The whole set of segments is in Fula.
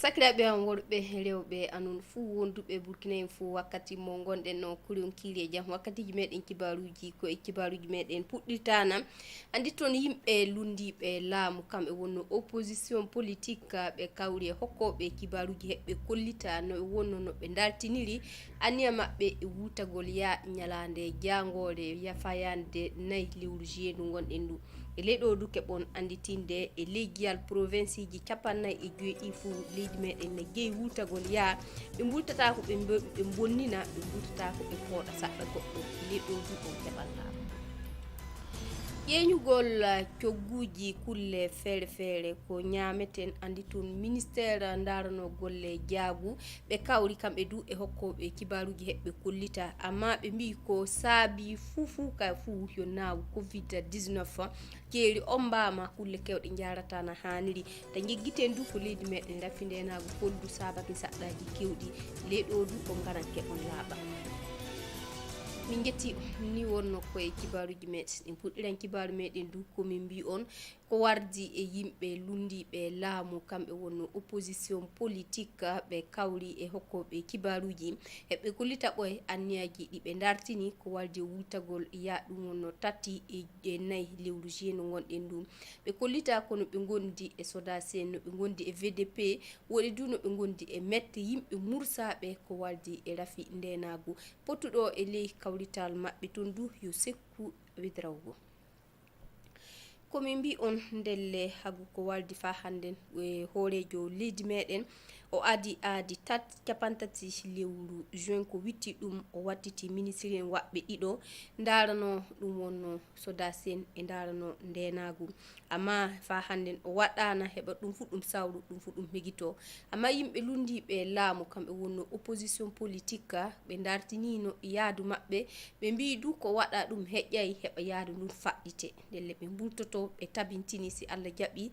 sakiraɓe am worɓe rewɓe anon fuu wonduɓe burkina en fuu wakkati mo gonɗen no kurion kiile jam wakkatiji meɗen kibaruji ko e kibaruji meɗen puɗɗitana andi toon yimɓe lundiɓe laamu kamɓe wonno opposition politique ɓe kawri e hokkoɓe kibaruji heɓɓe kollita no e wonno no ɓe dartiniri aniya maɓɓe e wutagol ya ñalande jangore yafayande 4 lewru juillet ndu gonɗen ndu e leyɗo du keɓon anditinde e leygiyal province ji 45 fuu leydi meɗen ne jeeyi wutagol ya ɓe bultata ko ɓe bonnina ɓe bultata ko ɓe pooɗa saɗɗa goɗɗo leyɗo du on keɓalla ƴeeñugol cogguji kulle feere ko ñameten andi toon ministére darano golle jaagu ɓe kawri kamɓe du e hokkoɓe kibaruji heɓɓe kollita amma ɓe mbi ko saabi fuu ka fuu yo naawu covid-19 keeri on mbama kulle kewɗe jaratana haniri ta jeggiten du ko leydi meɗen raffindenago holdu sabaki saɗɗaji kewɗi leyɗo du ko garan keɓon laaɓa min jetti ni wonno koye kibaruji meɗen en puɗɗiran kibaru meɗen du komin mbi on ko wardi e yimɓe lundiɓe laamu kamɓe wonno opposition politique ɓe kawri e hokkoɓe kibaruji heɓɓe kollita ɓoye anniyaji ɗiɓe dartini ko wardi e wutagol ya ɗum wonno tati e 4 lewru juillet no gonɗen ɗum ɓe kollita kono ɓe gondi e SODACN no ɓe gondi e VDP woɗi du no ɓe gondi e mette yimɓe mursaɓe ko wardi e rafi ndenagu pottuɗo e ley kawrital maɓɓe toon du yo sekku widrawgo komin mbi on ndelle hagu ko waldi fa hannden e hoorejo leydi meɗen o aadi capantati lewru juin ko witti ɗum o wattiti ministre en waɓɓe ɗiɗo darano ɗum wonno SODACN e darano ndenagu amma fa hannden o waɗana heɓa ɗum fu ɗum sawru ɗum fu ɗum hegito amma yimɓe lundiɓe laamu kamɓe wonno opposition politique ɓe dartinino yaadu maɓɓe ɓe mbi du ko waɗa ɗum heƴƴay heɓa yaadu ndun faɗɗite ndelle ɓe mbultoto ɓe tabintini si Allah jaɓi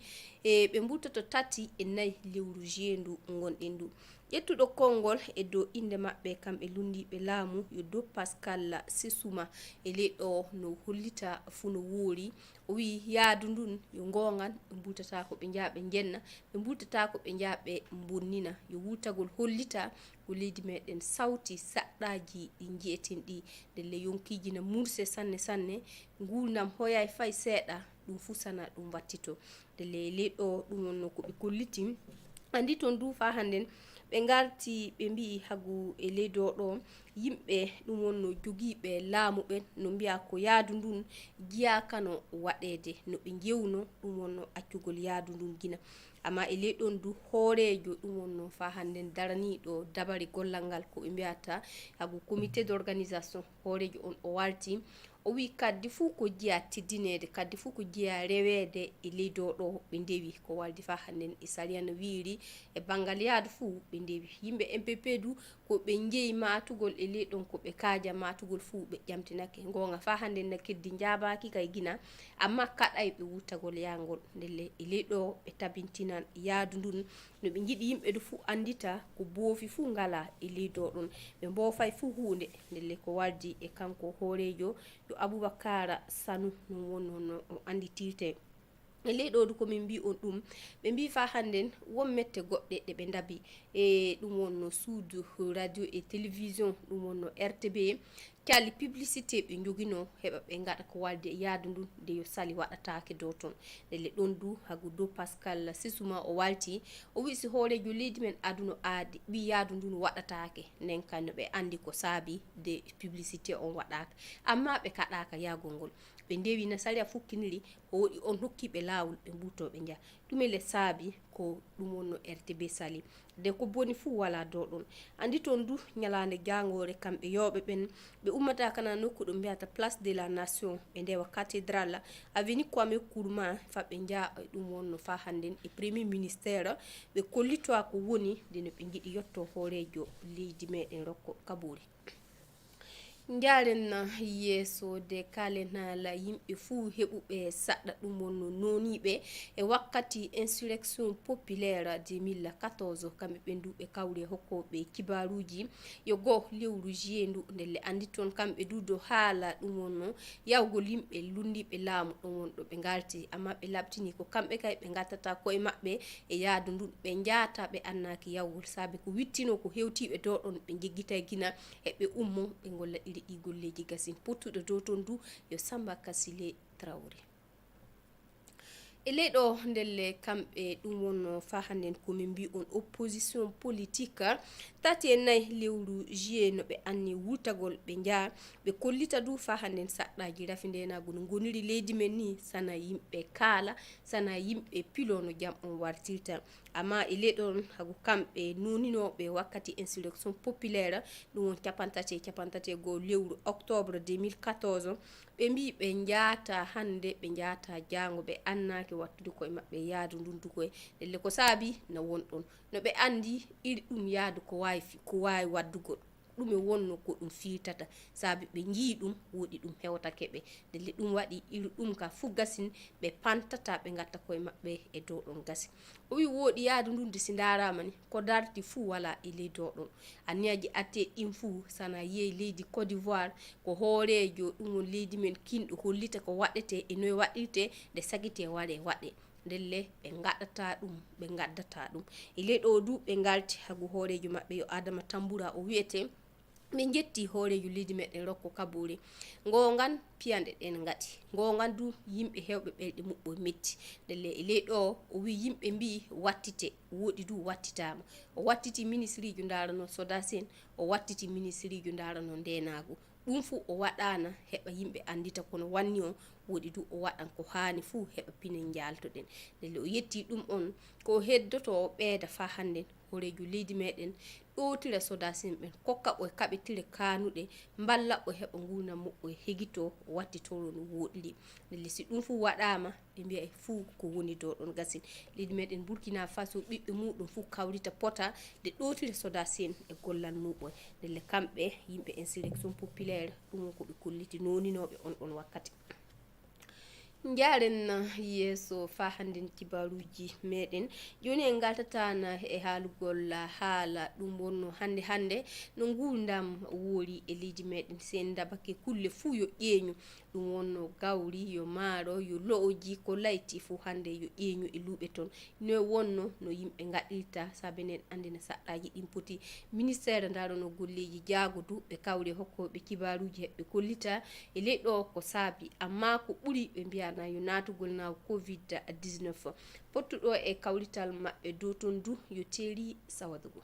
e ɓe mbultoto 3 e 4 lewru juillet ndu gonɗen ndu ƴettuɗo konngol e dow inde maɓɓe kamɓe lundiɓe laamu yo dow Pascal Sessouma e leyɗo no hollita fu no woori o wi yaadu ndun yo gongan ɓe mbultata ko ɓe jaaɓe jenna ɓe mbultata ko ɓe jaaɓe bonnina yo wutagol hollita ko leydi meɗen sawti saɗɗaji ɗi jeyeten ɗi ndelle yonkiji na murse sanne gurdam hoyay fay seeɗa ɗum fu sana ɗum wattito ndelle leyɗo ɗum wonno ko ɓe kolliti andi toon du fa hannden ɓe garti ɓe mbi hagu e leydo ɗo yimɓe ɗum wonno jogiiɓe laamu ɓen no mbiya ko yaadu ndun jiyaka no waɗede no ɓe jewno ɗum wonno accugol yaadu ndun gina amma e leyɗon du hoorejo ɗum wonno fa hannden daraniɗo dabari gollal ngal ko ɓe mbiyata hagu comité d'organisation hoorejo on o walti o wi kaddi fuu ko jiya teddinede kaddi fuu ko jiya rewede e leydo ɗo ɓe ndewi ko waldi fa hannden e sariya no wiiri e bangal yaadu fuu ɓe ndewi yimɓe MPP du ko ɓe jeeyi matugol e leyɗon ko ɓe kaaja matugol fuu ɓe ƴamtinake gonga fa hannden na keddi jabaki kay gina amma kaɗay ɓe wutagol yangol ndelle e leyɗo ɓe tabintinan yaadu ndun no ɓe jiɗi yimɓe du fuu andita ko boofi fuu ngala e leydo ɗon ɓe mbofay fuu hunde ndelle ko waldi e kanko hoorejo yo Aboubacar Sanu no wonno no o anditirte e leyɗo du komin mbi on ɗum ɓe mbi fa hannden won mette goɗɗe ɗe ɓe dabi e ɗum wonno suudu radio et télévision ɗum wonno RTB cali publicité ɓe jogino heɓa ɓe gaɗa ko walde yaadu ndun nde yo sali waɗatake dow toon ndelle ɗon du hagu dow Pascal Sessouma o walti o wi si hoorejo leydi men aduno aadi ɓi yaadu ndun waɗatake nden kanno ɓe andi ko saabi de publicité on waɗaka amma ɓe kaɗaka yaagol ngol ɓe ndewi na sariya fukkiniri o woɗi on hokkiɓe laawol ɓe mbutoɓe jaa ɗumele saabi ko ɗum wonno RTB sali de ko boni fuu wala dow ɗon andi toon du ñalande jangore kamɓe yooɓe ɓen ɓe ummata kana nokku ɗo mbiyata place de la nation ɓe ndewa cathédrale avenue Kwame Nkrumah fa ɓe jaa ɗum wonno fa hannden e premier ministére ɓe kollitoa ko woni nde no ɓe jiɗi yetto hoorejo leydi meɗen Rokko Kabori njaren na yeso de kalena la yimɓe fuu heɓuɓe saɗɗa ɗum wonno noniɓe e wakkati insurrection populaire 2014 kamɓe ɓe ndu ɓe kawri hokkoɓe kibaruji yo go lewru juillet ndu ndelle andi toon kamɓe du do haala ɗum wonno yawgol yimɓe lundiɓe laamu ɗon wonɗo ɓe ngarti amma ɓe labtini ko kamɓe kay ɓe gattata koye maɓɓe e yaadu ndu ɓe jaata ɓe annaki yawgol saabi ko wittino ko hewtiɓe dow ɗon ɓe jeggita gina heɓe ummo ɓe golla ɗi golleji gasin pottuɗo dow ton du yo Samba Kasile Traoré e leyɗo ndelle kamɓe ɗum wonno fa handen komin mbi on opposition politique tati e nayi lewru juillet no ɓe anni wurtagol ɓe jaa ɓe kollita du fa handen saɗɗaji rafindenago no goniri leydi men ni sana yimɓe kaala sana yimɓe pilono jam on wartirta amma e leyɗon hago kamɓe noninoɓe wakkati insurrection populaire ɗum won capantate go lewru octobre 2014 ɓe mbi ɓe jaata hande ɓe jaata jango ɓe annaki wattude koye maɓɓe yaadu ndundugoye elle ko saabi no wonɗon no ɓe andi iri ɗum yaadu ko wawi waddugol ɗum e wonno ko ɗum firtata saabi ɓe jii ɗum woɗi ɗum hewtake ɓe ndelle ɗum waɗi iri ɗum ka fu gasin ɓe pantata ɓe gatta koye maɓɓe e dow ɗon gasi o wi woɗi yaadu ndunde si darama ni ko darti fu wala e ley dow ɗon anniyaji atte ɗin fu sana yeey leydi Côte d'Ivoire ko hoorejo ɗum won leydi men kinɗo hollita ko waɗete e noye waɗirte nde sagite waɗe ndelle ɓe gaddata ɗum e leyɗo du ɓe galti hagu hoorejo maɓɓe yo Adama Tambura o wiyete ɓe jetti hoorejo leydi meɗen Rokko Kabore gongan piyande ɗen gati gongan du yimɓe hewɓe ɓelɗe muɓɓo metti ndelle e leyɗo o wi yimɓe mbi wattite woɗi du wattitama o wattiti ministre jo darano Sodasen o wattiti ministre jo darano ndenago ɗum fu o waɗana heɓa yimɓe andita kono wanni o woɗi du o waɗan ko hani fu heɓa pinen jaltoɗen ndelle o yetti ɗum on ko heddoto o ɓeeda fa handen horejo leydi meɗen ɗotira Sodasen ɓen kokka ɓe kaɓetire kanuɗe mballa o heɓa nguna moɓɓo hegito o wattitoro no woɗiri ndelle si ɗum fu waɗama ɓe mbiya fu ko woni dow ɗon gasin leydi meɗen Burkina Faso ɓiɓɓe muɗum fu kawrita pota de ɗotira Sodasen e gollal muɓoy ndelle kamɓe yimɓe insurrection populaire ɗum ko ɓe kolliti noninoɓe on wakkati njaren yeso fa handen kibaruji meɗen joni en galtatana e haalugol haala ɗum wonno hande no ngurdam woori e leydi meɗen sen dabake kulle fu yo ƴeeñu ɗum wonno gawri yo maaro yo lo'oji ko layti fu hande yo ƴeeñu e luuɓe ton no wonno no yimɓe gaɗirta sabenen andina saɗɗaji ɗin poti ministére ndarono golleji jaagodu ɓe kawri hokkoɓe kibaruji heɓɓe kollita e leyɗo ko saabi amma ko ɓuri ɓe mbiya na yo natugol na covid-19 pottuɗo e kawrital maɓɓe dow ton du yo teeri sawadugo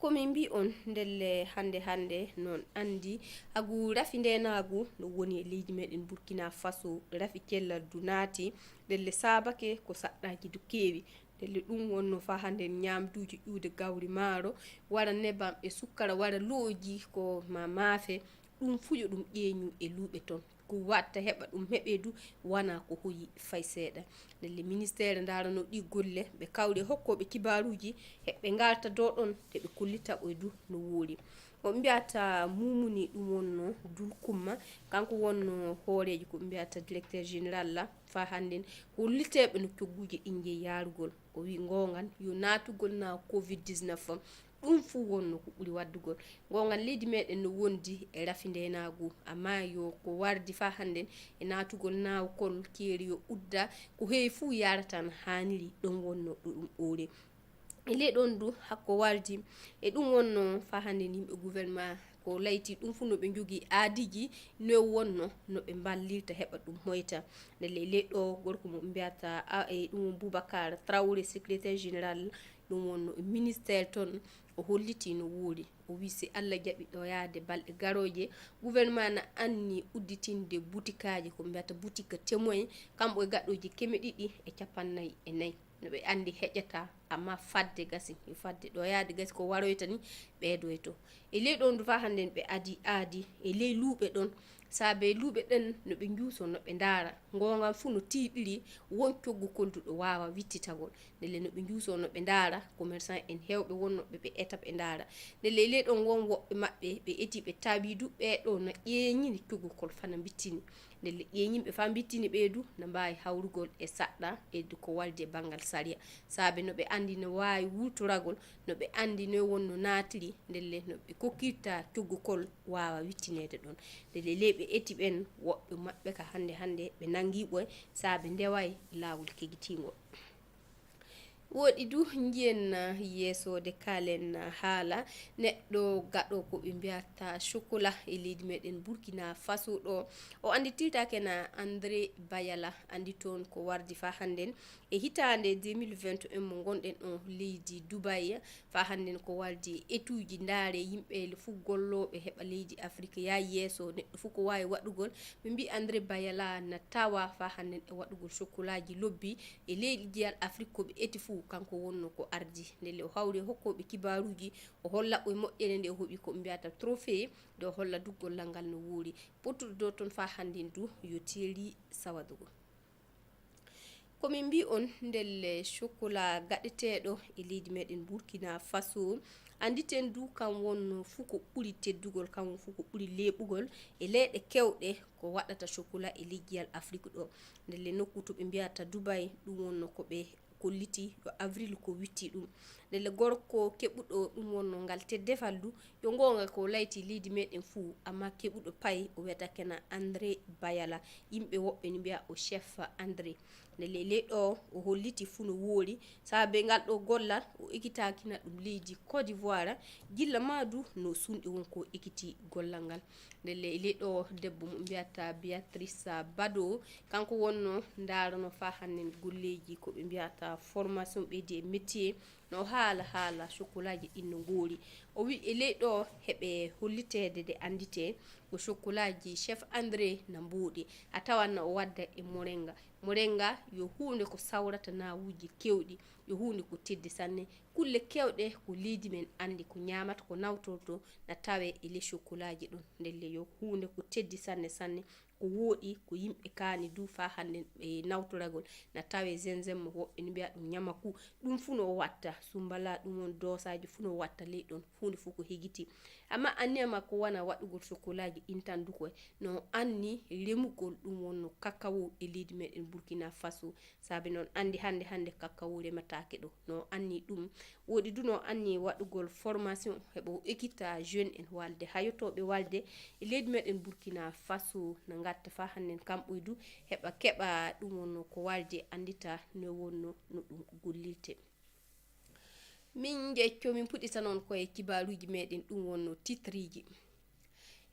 komin mbi on ndelle hande non andi hagu rafi ndenagu no woni e leydi meɗen Burkina Faso rafi cellal du naati ndelle sabake ko saɗɗaji du keewi ndelle ɗum wonno fa hande ñamduji ƴuude gawri maaro wara nebam e sukkara wara looji ko maafe ɗum fuyo ɗum ƴeeñu e luuɓe ton ko watta heɓa ɗum heɓedu wana ko hoyi fay seeɗa ndelle ministére darano ɗi golle ɓe kawri hokkoɓe kibaruji heɓɓe galta dow ɗon te ɓe kollita ɓoydu no woori o mbiyata mumuni ɗum wonno Dulkumma kanko wonno hoorejo ko mbiyata directeur général la fa handen holliteɓe no cogguji ɗin je yarugol o wi gongan yo natugol na covid-19 ɗum fu wonno ko ɓuri waddugol gongal leydi meɗen no wondi e rafi ndenagu amma yo ko wardi fa handen e natugol nawkol keeri yo udda ko heewi fu yarata no haniri ɗon wonno ɗum ɓoore e leyɗon du hakko wardi e ɗum wonno fa handen yimɓe gouvernement ko layti ɗum fu no ɓe jogui aadiji no wonno no ɓe ballirta heɓa ɗum hoyta ndelle leyɗo gorko mo mbiyata e ɗum Boubacar Traoré secrétaire général ɗum wonno ministére ton o holliti no woori o wi si Allah jaɓi ɗo yaade balɗe garoje gouvernement na anni udditinde boutikaji ko mbiyata boutique témoin kamɓe gaɗoji 250 no ɓe andi heƴata amma fadde gasi yo fadde ɗo yaade gasi ko waroyta ni ɓeedoyto e ley ɗon du fa handen ɓe aadi e ley luuɓe ɗon saabe luuɓe ɗen no ɓe juuso no ɓe ndaara ngongal fuu no tiiɗiri won coggu kolduɗo waawa wittitagol ndele no ɓe juuso no ɓe ndaara commerçant en heewɓe wonnoɓe ɓe eta ɓe ndaara ndele le ɗon won woɓɓe maɓɓe ɓe eti ɓe taabi du ɓeeɗo no ƴeeñini coggukol fana bittini ndele ƴeeñimɓe fa bittini ɓeedu no mbawi hawrugol e saɗɗa e ko waldi e banggal saria saabe no ɓe andi no wawi wurtoragol no ɓe andi no wonno naatiri ndelle no ɓe kokkirta coggukol wawa wittinede ɗon ndele le ɓe eti ɓen woɓɓe maɓɓe ka hande ɓe nangiɓoy saabe ndeway lawol kegitingol woɗi du jiyen yeesode kalen haala neɗɗo gaɗo ko ɓe mbiyata chocolat e leydi meɗen Burkina Faso ɗo o anditirtake na André Bayala andi toon ko wardi fa hannden e hitande 2021 mo gonɗen on leydi Dubai fa hannden ko wardi etuji ndaare yimɓe fu golloɓe heɓa leydi Afrique ya yeeso neɗɗo fu ko wawi waɗugol ɓe mbi André Bayala na tawa fa hannden e waɗugol chocolat ji lobbi e leydi diyal Afrique ko ɓe eti fu kanko wonno ko ardi ndele o hawri hokkoɓe kibaruji o holla ɓe moƴƴere nde o hoɓi ko mbiyata trophée nde o holla du gollal ngal no wuuri pottuɗo do toon fa hannden du yo teeri sawadugo komin mbi on ndelle chocolat gaɗeteɗo e leydi meɗen Burkina Faso anditen du kam wonno fu ko ɓuri teddugol kam fu ko ɓuri leɓugol e leyɗe kewɗe ko waɗata chocolat e leggiyal Afrique ɗo ndelle nokku to ɓe mbiyata Dubai ɗum wonno ko ɓe kolliti yo avril ko witti ɗum ndele gorko keɓuɗo ɗum wonno ngal teddefal du yo gonga ko layti leydi meɗen fuu amma keɓuɗo pay o wiyatake na André Bayala yimɓe woɓɓe ni mbiya o chef André ndele le ɗo o holliti fu no woori saabe ngal ɗo gollal o ekkitakina ɗum leydi Côte d'Ivoire gilla ma du no sunɗi wonko ekkiti gollal ngal ndele le ɗo debbo mo mbiyata Beatrice Bado kanko wonno ndaarano fa hannen golleji ko ɓe mbiyata formation ɓeydi e métier no haala chocolat ji ɗin no goori o wi e ley ɗo heɓe hollitede de andite ko chocolat ji chef André na mbuuɗi a tawanna o wadda e morenga yo hunde ko sawrata nawuji kewɗi yo hunde ko teddi sanne kulle kewɗe ko leydi men andi ko ñamata ko nawtorto na tawe e le chocolat ji ɗon ndelle yo hunde ko teddi sanne ko woɗi ko yimɓe kaani du fa hande e nawtoragol na tawe zinzem woɓɓe ni mbiya ɗum ñamaku ɗum fu no watta sumbala ɗum won dosaji fu no watta ley ɗon hunde fu ko higiti amma anniyama ko wana waɗugol chocolat ji ɗin tan du koy no anni remugol ɗum wonno cacao e leydi meɗen Burkina Faso saabi noon andi hande cacao rematake ɗo no anni ɗum woɗi du no anni waɗugol formation heɓo ekkita jeune en walde hayotoɓe walde e leydi meɗen Burkina Faso no gatta fa hannen kamɓoy du heɓa keɓa ɗum wonno ko walde andita no wonno no ɗum gollirte min jecco min puɗɗita noon koye kibaruji meɗen ɗum wonno titriji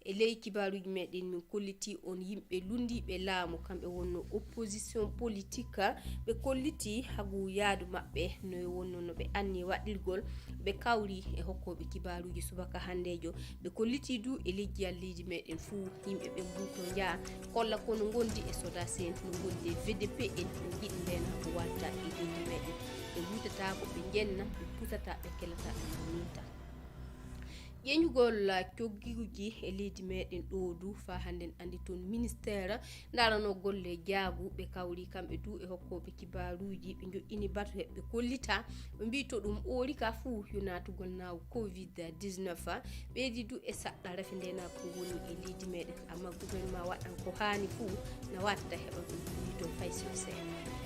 e ley kibaruji meɗen min kolliti on yimɓe lundiɓe laamu kamɓe wonno opposition politique ɓe kolliti hagu yaadu maɓɓe no wonno no ɓe anni waɗirgol ɓe kawri e hokkoɓe kibaruji subaka handejo ɓe kolliti du e leggiyal leydi meɗen fuu yimɓe ɓe mbuto jaa kolla kono gondi e SODAS en no gondi e VDP en ɓe jiɗi ndena ko watta e leydi meɗen ɓe mbutata ko ɓe jenna ɓe pusata ɓe kelata ɓe minta ƴeñugol coggiguji e leydi meɗen ɗo du fa hannden andi toon ministére darano golle jaagu ɓe kawri kamɓe du e hokkoɓe kibaruji ɓe joƴƴini batu heɓɓe kollita ɓe mbi to ɗum oori ka fuu yo natugol naw covid-19 ɓeydi du e saɗɗa refe ndena ko woni e leydi meɗen amma gouvernement waɗan ko hani fuu na watta heɓa ɗum ɗum to fay sur scène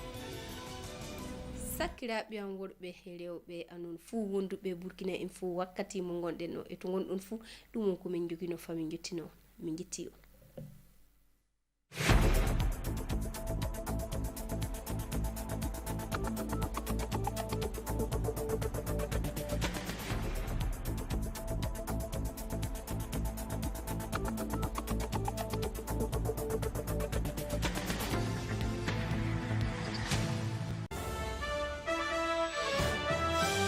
sakiraɓe am worɓe e rewɓe anon fuu wonduɓe Burkina en fuu wakkati mo gonɗen o e to gonɗon fuu ɗum won ko min jogino famin jettino min jetti on